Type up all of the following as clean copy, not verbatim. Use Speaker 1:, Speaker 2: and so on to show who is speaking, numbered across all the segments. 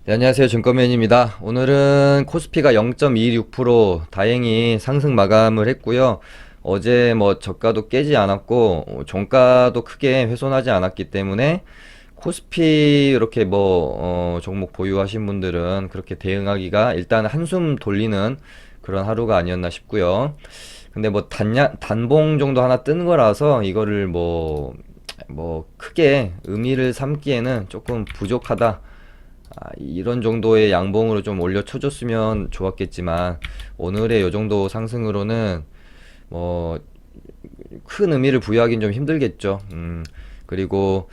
Speaker 1: 네, 안녕하세요. 증권맨입니다. 오늘은 코스피가 0.26% 다행히 상승 마감을 했고요. 어제 뭐 저가도 깨지 않았고 종가도 크게 훼손하지 않았기 때문에 코스피 이렇게 종목 보유하신 분들은 그렇게 대응하기가 일단 한숨 돌리는 그런 하루가 아니었나 싶고요. 근데 뭐 단봉 정도 하나 뜬 거라서 이거를 크게 의미를 삼기에는 조금 부족하다. 이런 정도의 양봉으로 좀 올려쳐줬으면 좋았겠지만 오늘의 요 정도 상승으로는 뭐 큰 의미를 부여하기는 좀 힘들겠죠. 그리고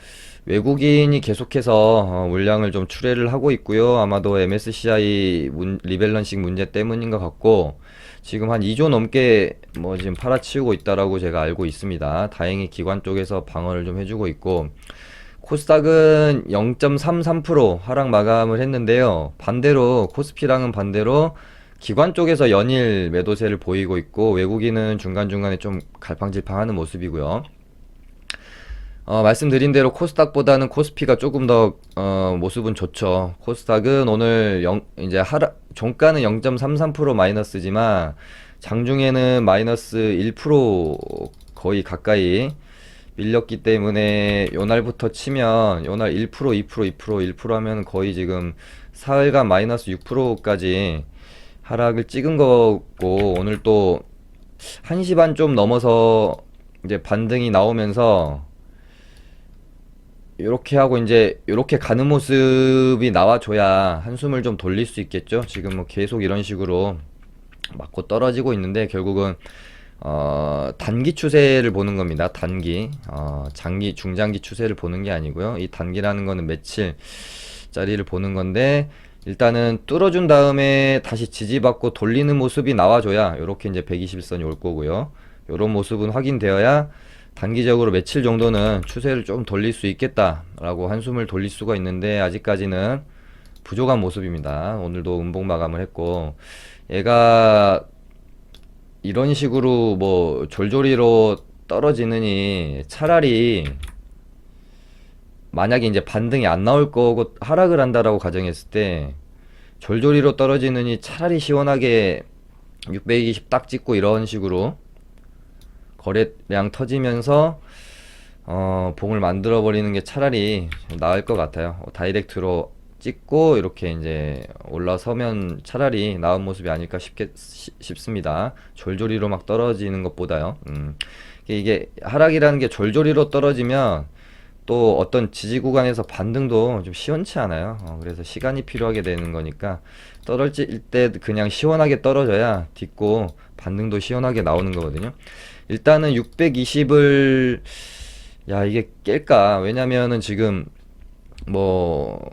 Speaker 1: 외국인이 계속해서 물량을 좀 출회를 하고 있고요. 아마도 MSCI 리밸런싱 문제 때문인 것 같고 지금 한 2조 넘게 지금 팔아치우고 있다라고 제가 알고 있습니다. 다행히 기관 쪽에서 방어를 좀 해주고 있고 코스닥은 0.33% 하락 마감을 했는데요. 반대로 코스피랑은 반대로 기관 쪽에서 연일 매도세를 보이고 있고 외국인은 중간중간에 좀 갈팡질팡하는 모습이고요. 말씀드린 대로 코스닥보다는 코스피가 조금 더 모습은 좋죠. 코스닥은 오늘 이제 종가는 0.33% 마이너스지만 장중에는 마이너스 1% 거의 가까이 밀렸기 때문에 요날부터 치면 요날 1%, 2%, 2%, 1% 하면 거의 지금 사흘간 마이너스 6%까지 하락을 찍은 거고 오늘 또 1시 반 좀 넘어서 이제 반등이 나오면서 이렇게 하고 이제 이렇게 가는 모습이 나와줘야 한숨을 좀 돌릴 수 있겠죠. 지금 뭐 계속 이런 식으로 맞고 떨어지고 있는데 결국은 단기 추세를 보는 겁니다. 단기. 장기, 중장기 추세를 보는 게 아니고요. 이 단기라는 거는 며칠짜리를 보는 건데, 일단은 뚫어준 다음에 다시 지지받고 돌리는 모습이 나와줘야, 요렇게 이제 121선이 올 거고요. 요런 모습은 확인되어야 단기적으로 며칠 정도는 추세를 좀 돌릴 수 있겠다라고 한숨을 돌릴 수가 있는데, 아직까지는 부족한 모습입니다. 오늘도 음봉 마감을 했고, 얘가 이런 식으로 뭐 졸졸이로 떨어지느니 차라리 만약에 이제 반등이 안 나올 거고 하락을 한다라고 가정했을 때 졸졸이로 떨어지느니 차라리 시원하게 620 딱 찍고 이런 식으로 거래량 터지면서 봉을 만들어 버리는 게 차라리 나을 것 같아요. 다이렉트로 찍고 이렇게 이제 올라서면 차라리 나은 모습이 아닐까 싶습니다. 졸졸이로 막 떨어지는 것보다요. 이게 하락이라는 게 졸졸이로 떨어지면 또 어떤 지지 구간에서 반등도 좀 시원치 않아요. 그래서 시간이 필요하게 되는 거니까 떨어질 때 그냥 시원하게 떨어져야 딛고 반등도 시원하게 나오는 거거든요. 일단은 620을 이게 깰까? 왜냐면은 지금 뭐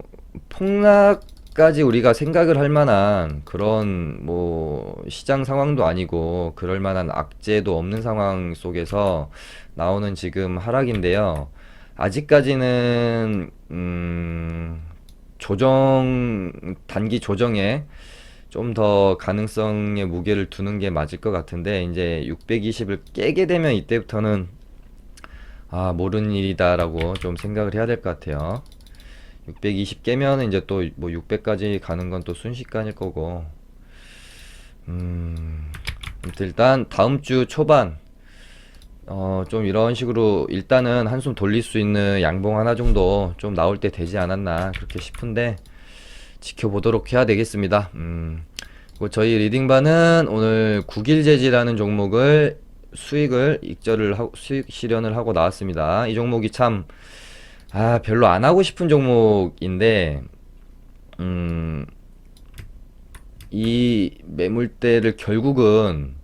Speaker 1: 폭락까지 우리가 생각을 할 만한 그런 뭐 시장 상황도 아니고 그럴 만한 악재도 없는 상황 속에서 나오는 지금 하락인데요. 아직까지는 단기 조정에 좀 더 가능성의 무게를 두는 게 맞을 것 같은데 이제 620을 깨게 되면 이때부터는 모르는 일이다라고 좀 생각을 해야 될 것 같아요. 620 깨면은 이제 또 뭐 600까지 가는 건 또 순식간일 거고. 아무튼 일단 다음 주 초반 좀 이런 식으로 일단은 한숨 돌릴 수 있는 양봉 하나 정도 좀 나올 때 되지 않았나 그렇게 싶은데 지켜보도록 해야 되겠습니다. 그리고 저희 리딩반은 오늘 국일제지라는 종목을 수익 실현을 하고 나왔습니다. 이 종목이 참 별로 안 하고 싶은 종목인데, 이 매물대를 결국은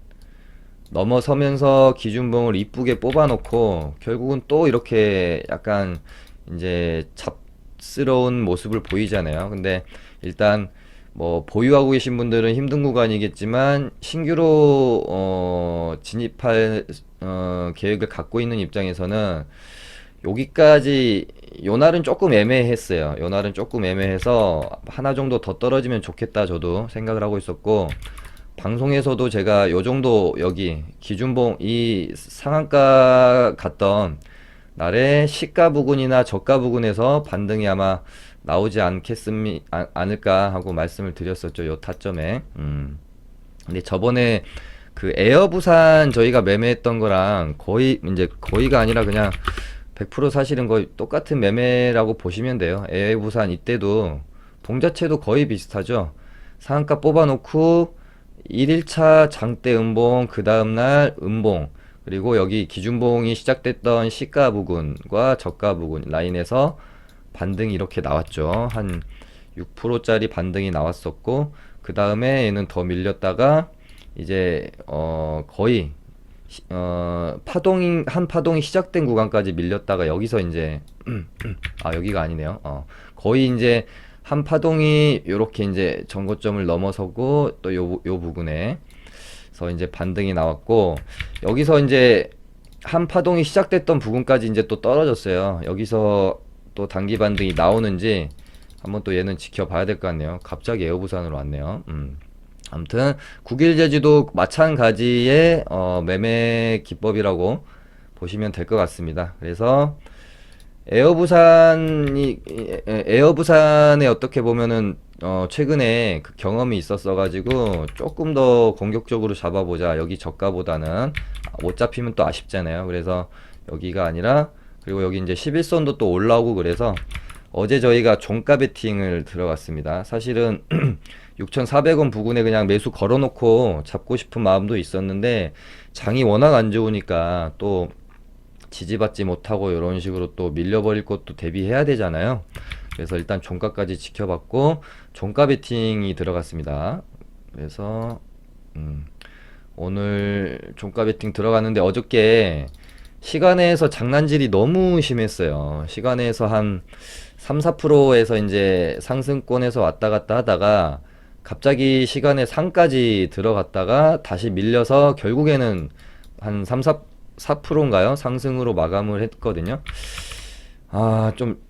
Speaker 1: 넘어서면서 기준봉을 이쁘게 뽑아놓고, 결국은 또 이렇게 약간 이제 잡스러운 모습을 보이잖아요. 근데 일단 뭐 보유하고 계신 분들은 힘든 구간이겠지만 신규로 진입할 계획을 갖고 있는 입장에서는 여기까지 요 날은 조금 애매했어요. 요 날은 조금 애매해서 하나 정도 더 떨어지면 좋겠다 저도 생각을 하고 있었고 방송에서도 제가 요 정도 여기 기준봉 이 상한가 갔던 날에 시가 부근이나 저가 부근에서 반등이 아마 나오지 않을까 하고 말씀을 드렸었죠. 요 타점에. 근데 저번에 그 에어 부산 저희가 매매했던 거랑 거의 이제 거의가 아니라 그냥 100% 사실은 거의 똑같은 매매라고 보시면 돼요. 에어 부산 이때도 봉자체도 거의 비슷하죠. 상한가 뽑아놓고 1일차 장대 음봉, 그 다음날 음봉, 그리고 여기 기준봉이 시작됐던 시가 부근과 저가 부근 라인에서 반등이 이렇게 나왔죠. 한 6%짜리 반등이 나왔었고, 그 다음에 얘는 더 밀렸다가 이제 거의 한 파동이 시작된 구간까지 밀렸다가 여기서 이제 여기가 아니네요. 거의 이제 한 파동이 요렇게 이제 전고점을 넘어서고 또 요 부분에서 이제 반등이 나왔고, 여기서 이제 한 파동이 시작됐던 부분까지 이제 또 떨어졌어요. 여기서 또 단기 반등이 나오는지 한번 또 얘는 지켜봐야 될 것 같네요. 갑자기 에어부산으로 왔네요. 아무튼 국일제주도 마찬가지의 매매 기법이라고 보시면 될 것 같습니다. 그래서 에어부산에 어떻게 보면은 최근에 그 경험이 있었어 가지고 조금 더 공격적으로 잡아보자. 여기 저가보다는 못 잡히면 또 아쉽잖아요. 그래서 여기가 아니라, 그리고 여기 이제 11선도 또 올라오고, 그래서 어제 저희가 종가 베팅을 들어갔습니다. 사실은 6,400원 부근에 그냥 매수 걸어놓고 잡고 싶은 마음도 있었는데, 장이 워낙 안 좋으니까 또 지지받지 못하고 이런 식으로 또 밀려버릴 것도 대비해야 되잖아요. 그래서 일단 종가까지 지켜봤고 종가 베팅이 들어갔습니다. 그래서 오늘 종가 베팅 들어갔는데, 어저께 시간에서 장난질이 너무 심했어요. 시간에서 한 3, 4%에서 이제 상승권에서 왔다 갔다 하다가 갑자기 시간에 상까지 들어갔다가 다시 밀려서 결국에는 한 3, 4%인가요? 상승으로 마감을 했거든요. 좀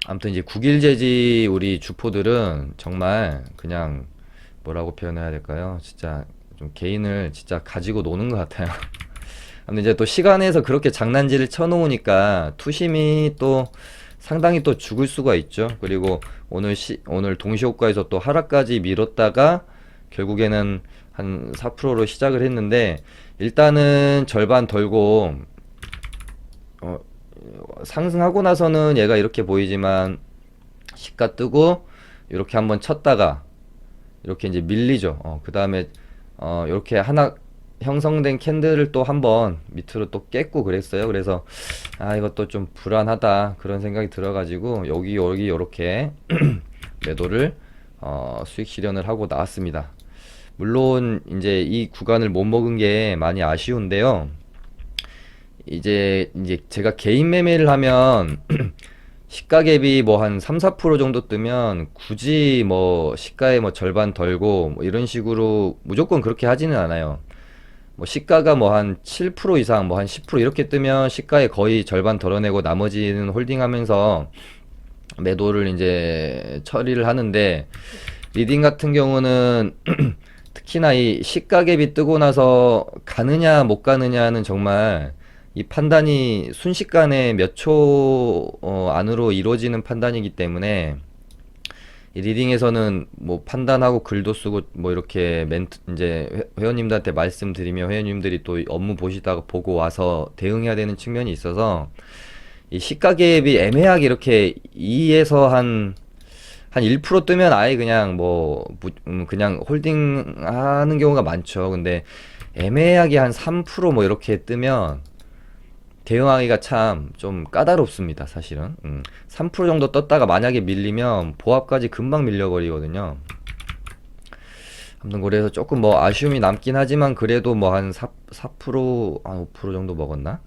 Speaker 1: 아무튼 이제 국일제지 우리 주포들은 정말 그냥 뭐라고 표현해야 될까요? 진짜 좀 개인을 진짜 가지고 노는 것 같아요. 근데 이제 또 시간에서 그렇게 장난질을 쳐놓으니까 투심이 또 상당히 또 죽을 수가 있죠. 그리고 오늘 동시효과에서 또 하락까지 밀었다가 결국에는 한 4%로 시작을 했는데, 일단은 절반 덜고 상승하고 나서는 얘가 이렇게 보이지만 시가 뜨고 이렇게 한번 쳤다가 이렇게 이제 밀리죠. 그 다음에 이렇게 하나 형성된 캔들을 또 한번 밑으로 또 깼고 그랬어요. 그래서 이것도 좀 불안하다 그런 생각이 들어가지고 여기 이렇게 매도를 수익 실현을 하고 나왔습니다. 물론 이제 이 구간을 못 먹은 게 많이 아쉬운데요. 이제 제가 개인 매매를 하면 시가 갭이 뭐 한 3, 4% 정도 뜨면 굳이 뭐 시가의 뭐 절반 덜고 뭐 이런 식으로 무조건 그렇게 하지는 않아요. 뭐 시가가 뭐 한 7% 이상 뭐 한 10% 이렇게 뜨면 시가의 거의 절반 덜어내고 나머지는 홀딩하면서 매도를 이제 처리를 하는데, 리딩 같은 경우는 특히나 이 시가 갭이 뜨고 나서 가느냐 못 가느냐는 정말 이 판단이 순식간에 몇 초 안으로 이루어지는 판단이기 때문에, 이 리딩에서는 뭐 판단하고 글도 쓰고 뭐 이렇게 멘트 이제 회원님들한테 말씀드리면 회원님들이 또 업무 보시다가 보고 와서 대응해야 되는 측면이 있어서, 이 시가 갭이 애매하게 이렇게 2에서 한 1% 뜨면 아예 그냥 그냥 홀딩 하는 경우가 많죠. 근데 애매하게 한 3% 이렇게 뜨면 대응하기가 참 좀 까다롭습니다, 사실은. 3% 정도 떴다가 만약에 밀리면 보합까지 금방 밀려버리거든요. 아무튼 그래서 조금 아쉬움이 남긴 하지만, 그래도 한 4%, 한 5% 정도 먹었나?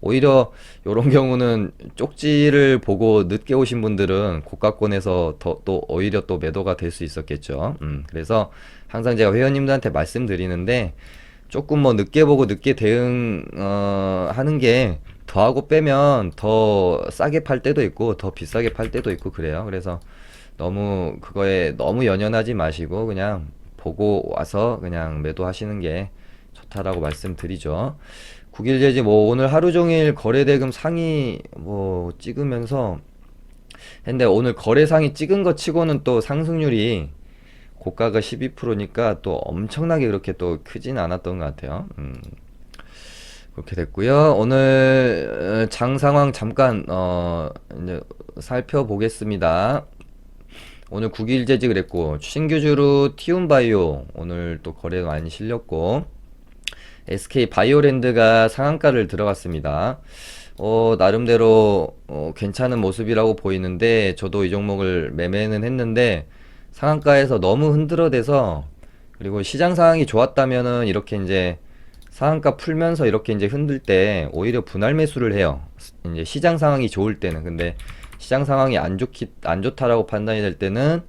Speaker 1: 오히려 요런 경우는 쪽지를 보고 늦게 오신 분들은 고가권에서 또 오히려 또 매도가 될 수 있었겠죠. 그래서 항상 제가 회원님들한테 말씀드리는데, 조금 늦게 보고 늦게 대응 하는 게 더하고 빼면 더 싸게 팔 때도 있고 더 비싸게 팔 때도 있고 그래요. 그래서 그거에 너무 연연하지 마시고 그냥 보고 와서 그냥 매도하시는 게 좋다라고 말씀드리죠. 국일제지 오늘 하루 종일 거래대금 상위 찍으면서 근데 오늘 거래상이 찍은 거 치고는 또 상승률이 고가가 12%니까 또 엄청나게 그렇게 또 크진 않았던 것 같아요. 그렇게 됐고요. 오늘 장 상황 잠깐 이제 살펴보겠습니다. 오늘 9일 재직을 했고 신규주로 티움바이오 오늘 또 거래 많이 실렸고 SK 바이오랜드가 상한가를 들어갔습니다. 나름대로 괜찮은 모습이라고 보이는데 저도 이 종목을 매매는 했는데 상한가에서 너무 흔들어대서 그리고 시장 상황이 좋았다면은 이렇게 이제 상한가 풀면서 이렇게 이제 흔들 때 오히려 분할 매수를 해요. 이제 시장 상황이 좋을 때는. 근데 시장 상황이 안 좋다라고 판단이 될 때는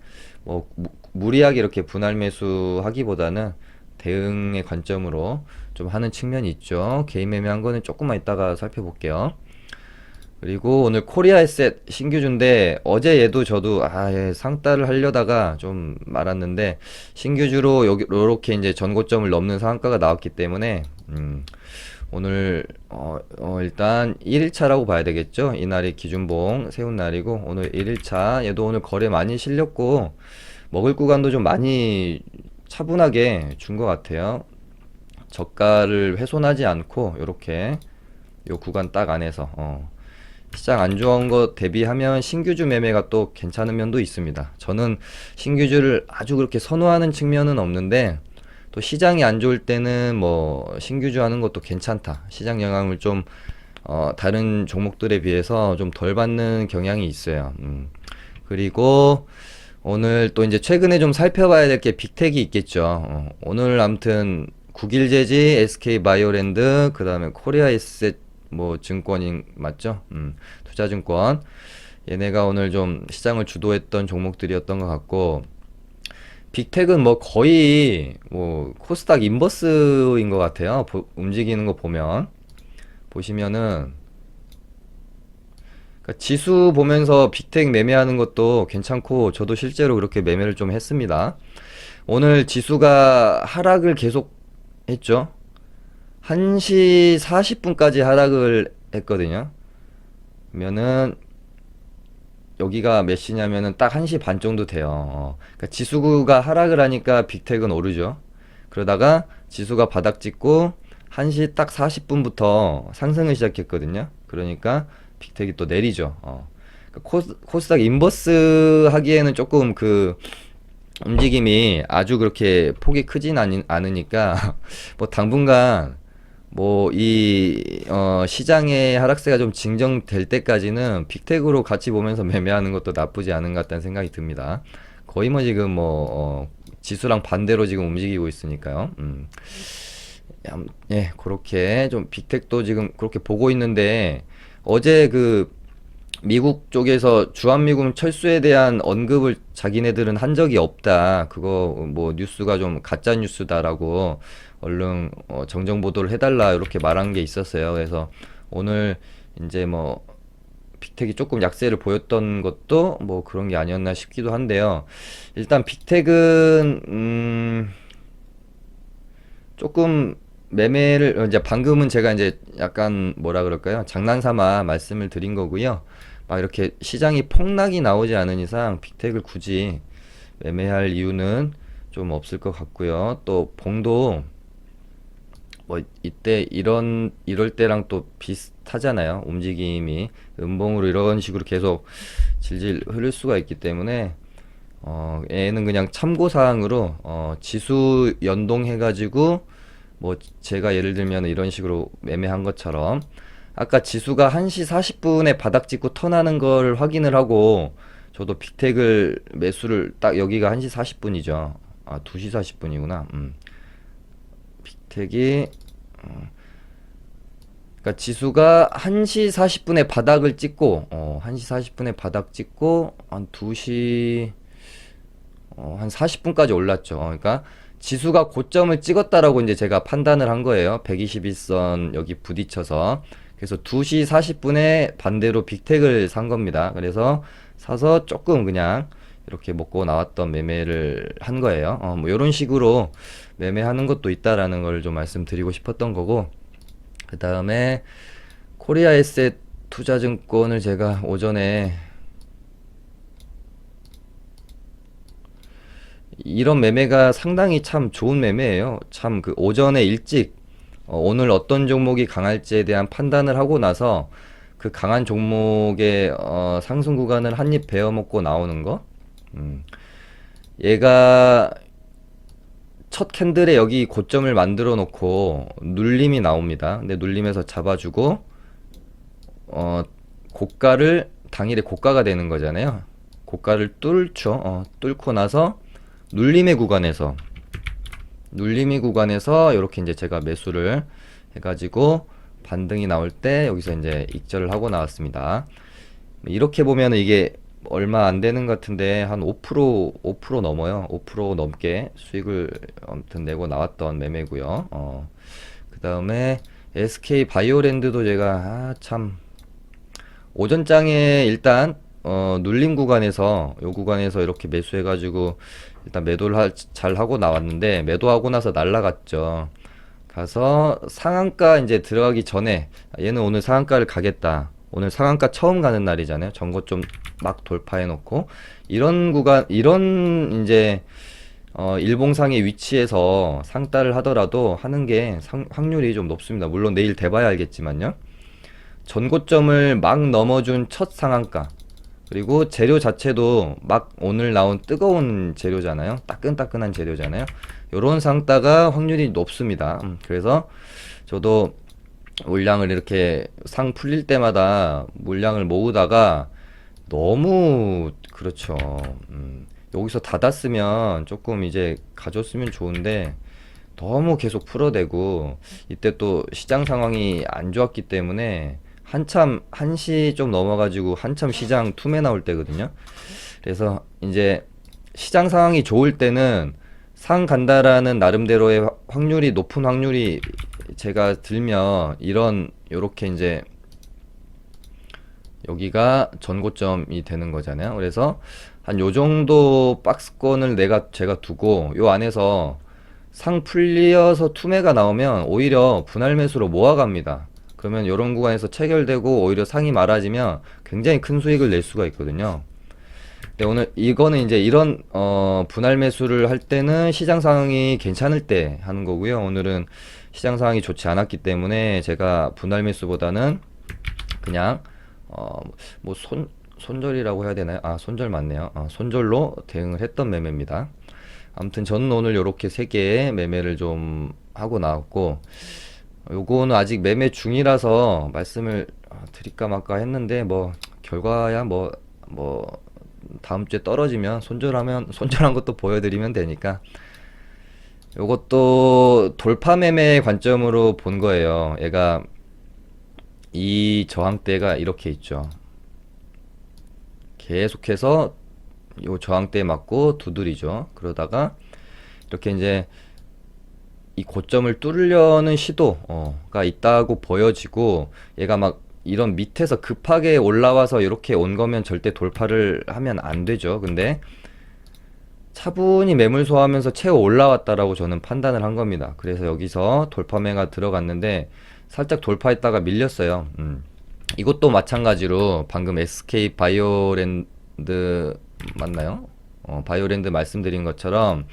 Speaker 1: 뭐 무리하게 이렇게 분할 매수하기보다는 대응의 관점으로 좀 하는 측면이 있죠. 개인 매매한 거는 조금만 이따가 살펴볼게요. 그리고 오늘 코리아에셋 신규주인데 어제 얘도 저도 상따를 하려다가 좀 말았는데 신규주로 요렇게 이제 전고점을 넘는 상한가가 나왔기 때문에 오늘 일단 1일차라고 봐야 되겠죠. 이날이 기준봉 세운 날이고 오늘 1일차 얘도 오늘 거래 많이 실렸고 먹을 구간도 좀 많이 차분하게 준 것 같아요. 저가를 훼손하지 않고 요렇게 요 구간 딱 안에서 시장 안 좋은 것 대비하면 신규주 매매가 또 괜찮은 면도 있습니다. 저는 신규주를 아주 그렇게 선호하는 측면은 없는데 또 시장이 안 좋을 때는 뭐 신규주 하는 것도 괜찮다. 시장 영향을 좀 다른 종목들에 비해서 좀 덜 받는 경향이 있어요. 그리고 오늘 또 이제 최근에 좀 살펴봐야 될 게 빅텍이 있겠죠. 오늘 아무튼 국일제지, SK바이오랜드, 그 다음에 코리아에셋 뭐 증권인 맞죠? 투자증권 얘네가 오늘 좀 시장을 주도했던 종목들이었던 것 같고 빅텍은 뭐 거의 뭐 코스닥 인버스인 것 같아요. 움직이는 거 보시면은 그러니까 지수 보면서 빅텍 매매하는 것도 괜찮고 저도 실제로 그렇게 매매를 좀 했습니다. 오늘 지수가 하락을 계속 했죠. 1시 40분까지 하락을 했거든요. 그러면은 여기가 몇 시냐면은 딱 1시 반 정도 돼요. 그러니까 지수가 하락을 하니까 빅텍은 오르죠. 그러다가 지수가 바닥 찍고 1시 딱 40분부터 상승을 시작했거든요. 그러니까 빅텍이 또 내리죠. 그러니까 코스닥 인버스 하기에는 조금 그 움직임이 아주 그렇게 폭이 크진 않으니까 뭐 당분간 뭐 시장의 하락세가 좀 진정될 때까지는 빅텍으로 같이 보면서 매매하는 것도 나쁘지 않은 것 같다는 생각이 듭니다. 거의 뭐 지금 지수랑 반대로 지금 움직이고 있으니까요. 예, 그렇게 좀 빅텍도 지금 그렇게 보고 있는데 어제 그 미국 쪽에서 주한미군 철수에 대한 언급을 자기네들은 한 적이 없다. 그거 뭐 뉴스가 좀 가짜 뉴스다라고 얼른 정정 보도를 해달라 이렇게 말한 게 있었어요. 그래서 오늘 이제 뭐 빅텍이 조금 약세를 보였던 것도 뭐 그런 게 아니었나 싶기도 한데요. 일단 빅텍은 조금 매매를 이제 방금은 제가 이제 약간 뭐라 그럴까요? 장난삼아 말씀을 드린 거고요. 막 이렇게 시장이 폭락이 나오지 않은 이상 빅텍을 굳이 매매할 이유는 좀 없을 것 같고요. 또 봉도 뭐 이때 이럴 때랑 또 비슷하잖아요. 움직임이 음봉으로 이런 식으로 계속 질질 흐를 수가 있기 때문에 얘는 그냥 참고 사항으로 지수 연동해 가지고 뭐 제가 예를 들면 이런 식으로 매매한 것처럼 아까 지수가 1시 40분에 바닥 찍고 턴하는 걸 확인을 하고 저도 빅텍을 매수를 딱 여기가 1시 40분이죠. 2시 40분이구나. 빅텍이 그러니까 지수가 1시 40분에 바닥을 찍고 1시 40분에 바닥 찍고 한 2시 한 40분까지 올랐죠. 그러니까 지수가 고점을 찍었다라고 이제 제가 판단을 한 거예요. 121선 여기 부딪혀서. 그래서 2시 40분에 반대로 빅텍을 산 겁니다. 그래서 사서 조금 그냥 이렇게 먹고 나왔던 매매를 한 거예요. 뭐 이런 식으로 매매하는 것도 있다라는 걸 좀 말씀드리고 싶었던 거고, 그 다음에 코리아에셋 투자증권을 제가 오전에 이런 매매가 상당히 참 좋은 매매예요. 참 그 오전에 일찍 오늘 어떤 종목이 강할지에 대한 판단을 하고 나서 그 강한 종목의 상승 구간을 한입 베어 먹고 나오는 거. 음. 얘가 첫 캔들에 여기 고점을 만들어 놓고 눌림이 나옵니다. 근데 눌림에서 잡아주고 어 고가를 당일에 고가가 되는 거잖아요. 고가를 뚫죠. 뚫고 나서 눌림의 구간에서 눌림의 구간에서 이렇게 이제 제가 매수를 해가지고 반등이 나올 때 여기서 이제 익절을 하고 나왔습니다. 이렇게 보면 이게 얼마 안 되는 것 같은데 한 5% 넘어요. 5% 넘게 수익을 아무튼 내고 나왔던 매매고요. 그 다음에 SK 바이오랜드도 제가 참 오전장에 일단 눌림 구간에서 요 구간에서 이렇게 매수해가지고 일단 매도를 잘 하고 나왔는데 매도하고 나서 날라갔죠. 가서 상한가 이제 들어가기 전에 얘는 오늘 상한가를 가겠다. 오늘 상한가 처음 가는 날이잖아요. 전고점 막 돌파해 놓고 이런 구간 이런 이제 일봉상의 위치에서 상따를 하더라도 하는 게 확률이 좀 높습니다. 물론 내일 돼봐야 알겠지만요. 전고점을 막 넘어준 첫 상한가 그리고 재료 자체도 막 오늘 나온 뜨거운 재료잖아요. 따끈따끈한 재료잖아요. 요런 상따가 확률이 높습니다. 그래서 저도 물량을 이렇게 상 풀릴 때마다 물량을 모으다가 너무 그렇죠. 여기서 닫았으면 조금 이제 가졌으면 좋은데 너무 계속 풀어대고 이때 또 시장 상황이 안 좋았기 때문에 한참 1시 좀 넘어가지고 한참 시장 툼에 나올 때거든요. 그래서 이제 시장 상황이 좋을 때는 상 간다라는 나름대로의 확률이 높은 확률이 제가 들면 이런 요렇게 이제 여기가 전고점이 되는 거잖아요. 그래서 한 요 정도 박스권을 제가 두고 요 안에서 상 풀려서 투매가 나오면 오히려 분할 매수로 모아갑니다. 그러면 요런 구간에서 체결되고 오히려 상이 많아지면 굉장히 큰 수익을 낼 수가 있거든요. 근데 오늘 이거는 이제 이런 분할 매수를 할 때는 시장 상황이 괜찮을 때 하는 거고요. 오늘은 시장 상황이 좋지 않았기 때문에 제가 분할 매수보다는 그냥 뭐 손절이라고 해야 되나요? 손절 맞네요. 손절로 대응을 했던 매매입니다. 아무튼 저는 오늘 요렇게 3개의 매매를 좀 하고 나왔고 요거는 아직 매매 중이라서 말씀을 드릴까 말까 했는데 뭐 결과야 뭐 다음 주에 떨어지면 손절한 것도 보여드리면 되니까 요것도 돌파 매매 관점으로 본 거예요. 얘가 이 저항대가 이렇게 있죠. 계속해서 요 저항대에 맞고 두드리죠. 그러다가 이렇게 이제 이 고점을 뚫으려는 시도가 있다고 보여지고 얘가 막 이런 밑에서 급하게 올라와서 이렇게 온 거면 절대 돌파를 하면 안 되죠. 근데 차분히 매물 소화하면서 채워 올라왔다라고 저는 판단을 한 겁니다. 그래서 여기서 돌파매가 들어갔는데 살짝 돌파했다가 밀렸어요. 이것도 마찬가지로 방금 SK 바이오랜드 맞나요? 바이오랜드 말씀드린 것처럼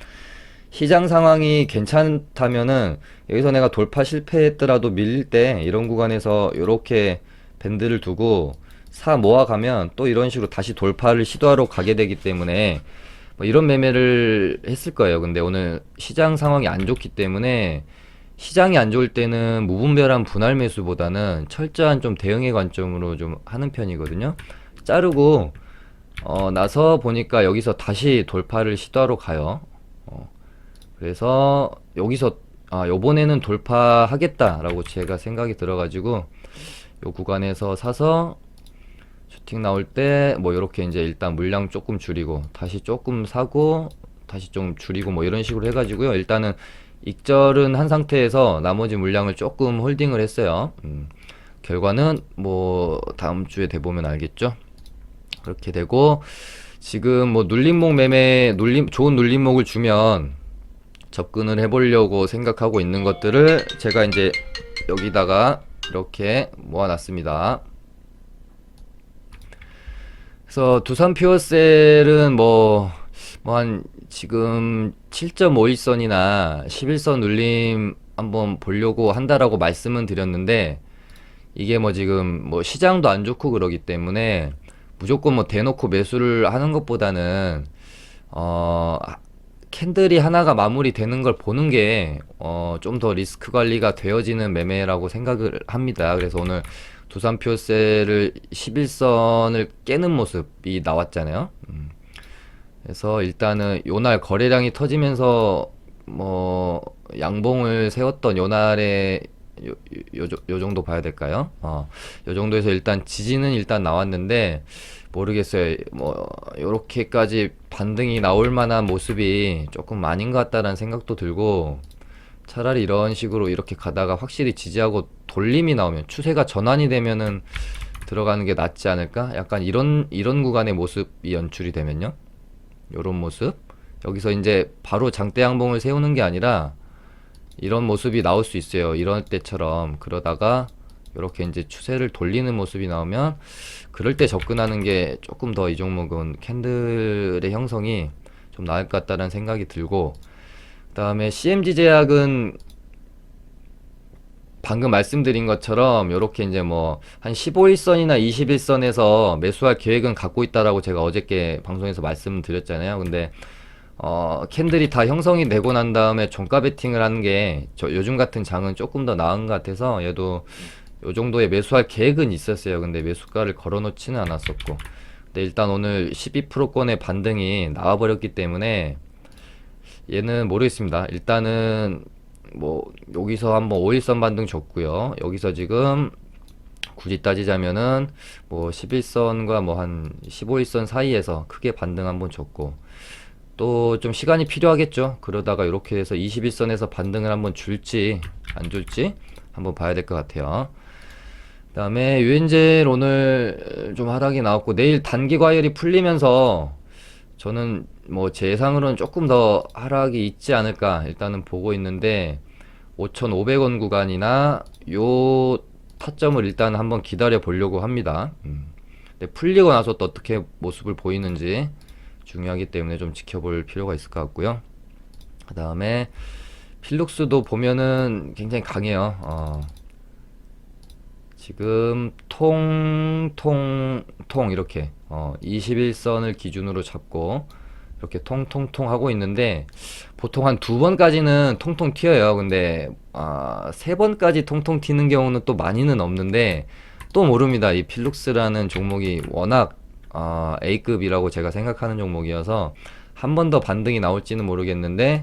Speaker 1: 시장 상황이 괜찮다면은 여기서 내가 돌파 실패했더라도 밀릴 때 이런 구간에서 이렇게 밴드를 두고 사 모아가면 또 이런 식으로 다시 돌파를 시도하러 가게 되기 때문에 뭐 이런 매매를 했을 거예요. 근데 오늘 시장 상황이 안 좋기 때문에 시장이 안 좋을 때는 무분별한 분할 매수보다는 철저한 좀 대응의 관점으로 좀 하는 편이거든요. 자르고 나서 보니까 여기서 다시 돌파를 시도하러 가요. 그래서 여기서 요번에는 돌파하겠다라고 제가 생각이 들어가지고 요 구간에서 사서 슈팅 나올 때 뭐 요렇게 이제 일단 물량 조금 줄이고 다시 조금 사고 다시 좀 줄이고 뭐 이런 식으로 해가지고요. 일단은 익절은 한 상태에서 나머지 물량을 조금 홀딩을 했어요. 결과는 뭐 다음 주에 돼보면 알겠죠. 그렇게 되고 지금 뭐 눌림목 매매 좋은 눌림목을 주면 접근을 해보려고 생각하고 있는 것들을 제가 이제 여기다가 이렇게 모아놨습니다. 그래서 두산 퓨어셀은 뭐 뭐 한 지금 7.5일선이나 11선 눌림 한번 보려고 한다라고 말씀은 드렸는데, 이게 뭐 지금 뭐 시장도 안 좋고 그러기 때문에 무조건 뭐 대놓고 매수를 하는 것보다는 어 캔들이 하나가 마무리되는 걸 보는 게 좀 더 리스크 관리가 되어지는 매매라고 생각을 합니다. 그래서 오늘 두산표셀을 11선을 깨는 모습이 나왔잖아요. 그래서 일단은 요날 거래량이 터지면서 뭐 양봉을 세웠던 요날에 요 정도 봐야 될까요? 요 정도에서 일단 지지는 일단 나왔는데 모르겠어요. 뭐 요렇게까지 반등이 나올 만한 모습이 조금 아닌 것 같다라는 생각도 들고, 차라리 이런 식으로 이렇게 가다가 확실히 지지하고 돌림이 나오면, 추세가 전환이 되면은 들어가는 게 낫지 않을까? 약간 이런 구간의 모습이 연출이 되면요. 요런 모습. 여기서 이제 바로 장대 양봉을 세우는 게 아니라 이런 모습이 나올 수 있어요. 이런 때처럼. 그러다가 이렇게 이제 추세를 돌리는 모습이 나오면 그럴 때 접근하는 게 조금 더 이 종목은 캔들의 형성이 좀 나을 것 같다는 생각이 들고, 그다음에 CMG 제약은 방금 말씀드린 것처럼 요렇게 이제 뭐 한 15일선이나 21선에서 매수할 계획은 갖고 있다라고 제가 어저께 방송에서 말씀드렸잖아요. 근데 캔들이 다 형성이 되고 난 다음에 종가 베팅을 하는 게 요즘 같은 장은 조금 더 나은 것 같아서, 얘도 요 정도의 매수할 계획은 있었어요. 근데 매수가를 걸어 놓지는 않았었고, 근데 일단 오늘 12%권의 반등이 나와버렸기 때문에 얘는 모르겠습니다. 일단은 뭐 여기서 한번 5일선 반등 줬고요. 여기서 지금 굳이 따지자면은 뭐 11선과 뭐 한 15일선 사이에서 크게 반등 한번 줬고, 또 좀 시간이 필요하겠죠. 그러다가 이렇게 해서 21선에서 반등을 한번 줄지 안 줄지 한번 봐야 될 것 같아요. 그다음에 유엔젤 오늘 좀 하락이 나왔고, 내일 단기 과열이 풀리면서 저는 뭐 제 예상으로는 조금 더 하락이 있지 않을까 일단은 보고 있는데, 5,500원 구간이나 요 타점을 일단 한번 기다려 보려고 합니다. 근데 풀리고 나서 또 어떻게 모습을 보이는지 중요하기 때문에 좀 지켜볼 필요가 있을 것 같고요. 그 다음에 필룩스도 보면은 굉장히 강해요. 지금 통통통 이렇게 21선을 기준으로 잡고 이렇게 통통통 하고 있는데, 보통 한 두 번까지는 통통 튀어요. 근데 세 번까지 통통 튀는 경우는 또 많이는 없는데, 또 모릅니다. 이 필룩스라는 종목이 워낙 A급이라고 제가 생각하는 종목이어서 한 번 더 반등이 나올지는 모르겠는데,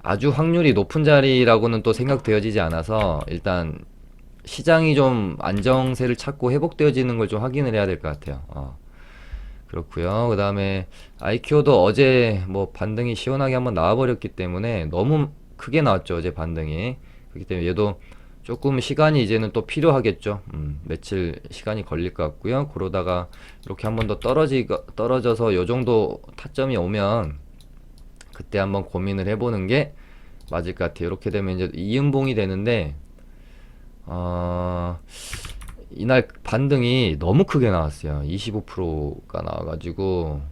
Speaker 1: 아주 확률이 높은 자리라고는 또 생각되어지지 않아서 일단 시장이 좀 안정세를 찾고 회복되어지는 걸 좀 확인을 해야 될 것 같아요. 그렇고요. 그 다음에 아이큐도 어제 뭐 반등이 시원하게 한번 나와버렸기 때문에, 너무 크게 나왔죠 어제 반등이. 그렇기 때문에 얘도 조금 시간이 이제는 또 필요하겠죠. 며칠 시간이 걸릴 것 같고요. 그러다가 이렇게 한번 더 떨어져서 요 정도 타점이 오면 그때 한번 고민을 해보는 게 맞을 것 같아요. 이렇게 되면 이제 이음봉이 되는데, 이날 반등이 너무 크게 나왔어요. 25%가 나와가지고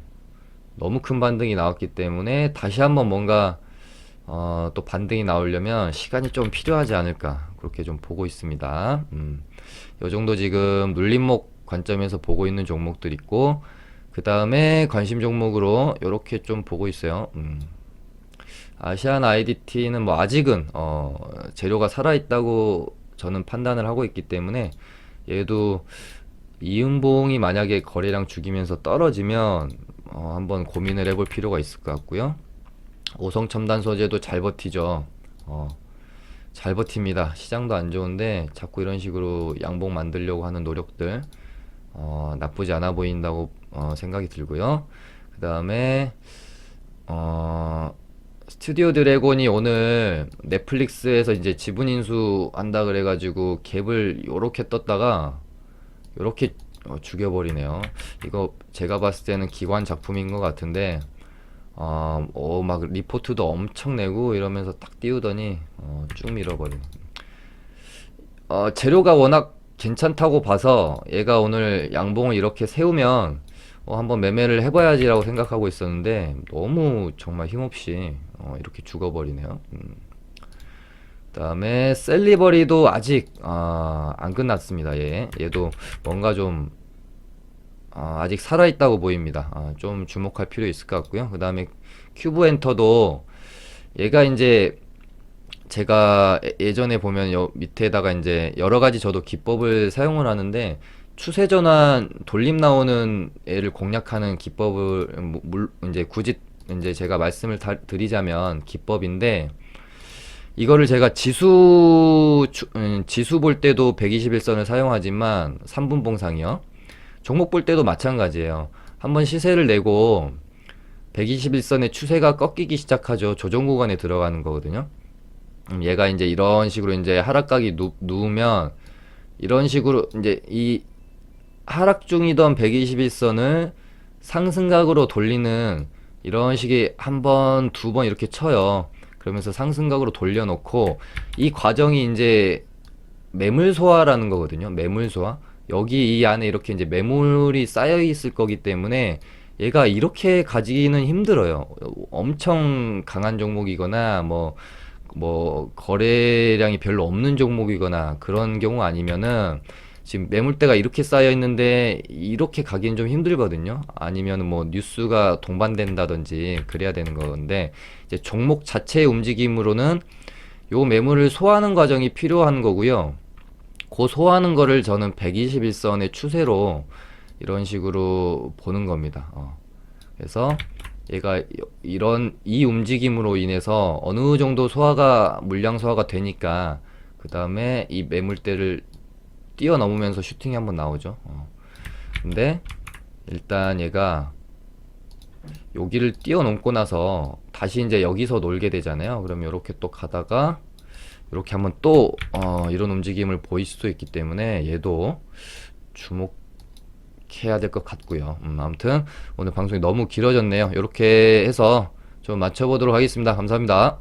Speaker 1: 너무 큰 반등이 나왔기 때문에 다시 한번 뭔가 또 반등이 나오려면 시간이 좀 필요하지 않을까 그렇게 좀 보고 있습니다. 요 정도 지금 눌림목 관점에서 보고 있는 종목들 있고, 그 다음에 관심 종목으로 요렇게 좀 보고 있어요. 아시안 IDT는 뭐 아직은 재료가 살아있다고 저는 판단을 하고 있기 때문에, 얘도 이음봉이 만약에 거래량 죽이면서 떨어지면 한번 고민을 해볼 필요가 있을 것 같고요. 오성첨단 소재도 잘 버티죠. 잘 버팁니다. 시장도 안 좋은데 자꾸 이런 식으로 양봉 만들려고 하는 노력들 나쁘지 않아 보인다고 생각이 들고요. 그 다음에 스튜디오 드래곤이 오늘 넷플릭스에서 이제 지분 인수 한다 그래가지고 갭을 요렇게 떴다가 요렇게 죽여버리네요. 이거 제가 봤을 때는 기관 작품인 것 같은데, 막 리포트도 엄청 내고 이러면서 딱 띄우더니 쭉 밀어버리네. 재료가 워낙 괜찮다고 봐서 얘가 오늘 양봉을 이렇게 세우면 한번 매매를 해봐야지라고 생각하고 있었는데 너무 정말 힘없이 이렇게 죽어버리네요. 그다음에 셀리버리도 아직 안 끝났습니다. 얘도 뭔가 좀 아직 살아있다고 보입니다. 좀 주목할 필요 있을 것 같고요. 그 다음에 큐브 엔터도 얘가 이제 제가 예전에 보면 밑에다가 이제 여러 가지 저도 기법을 사용을 하는데 추세 전환 돌림 나오는 애를 공략하는 기법을 이제 굳이 이제 제가 말씀을 드리자면 기법인데 이거를 제가 지수 볼 때도 121선을 사용하지만 3분 봉상이요. 종목 볼 때도 마찬가지예요. 한번 시세를 내고 121선의 추세가 꺾이기 시작하죠. 조정 구간에 들어가는 거거든요. 얘가 이제 이런 식으로 이제 하락각이 누우면 이런 식으로 이제 이 하락 중이던 121선을 상승각으로 돌리는 이런 식의 한 번, 두 번 이렇게 쳐요. 그러면서 상승각으로 돌려놓고 이 과정이 이제 매물 소화라는 거거든요. 매물 소화. 여기 이 안에 이렇게 이제 매물이 쌓여 있을 거기 때문에 얘가 이렇게 가지기는 힘들어요. 엄청 강한 종목이거나 뭐 거래량이 별로 없는 종목이거나 그런 경우 아니면은 지금 매물대가 이렇게 쌓여 있는데 이렇게 가기는 좀 힘들거든요. 아니면 뭐 뉴스가 동반된다든지 그래야 되는 건데 이제 종목 자체의 움직임으로는 요 매물을 소화하는 과정이 필요한 거고요. 그 소화하는 거를 저는 121선의 추세로 이런 식으로 보는 겁니다. 그래서 얘가 이런 이 움직임으로 인해서 어느 정도 소화가 물량 소화가 되니까 그 다음에 이 매물대를 뛰어넘으면서 슈팅이 한번 나오죠. 근데 일단 얘가 여기를 뛰어넘고 나서 다시 이제 여기서 놀게 되잖아요. 그러면 이렇게 또 가다가 이렇게 한번 또 이런 움직임을 보일 수도 있기 때문에 얘도 주목해야 될 것 같고요. 아무튼 오늘 방송이 너무 길어졌네요. 이렇게 해서 좀 맞춰보도록 하겠습니다. 감사합니다.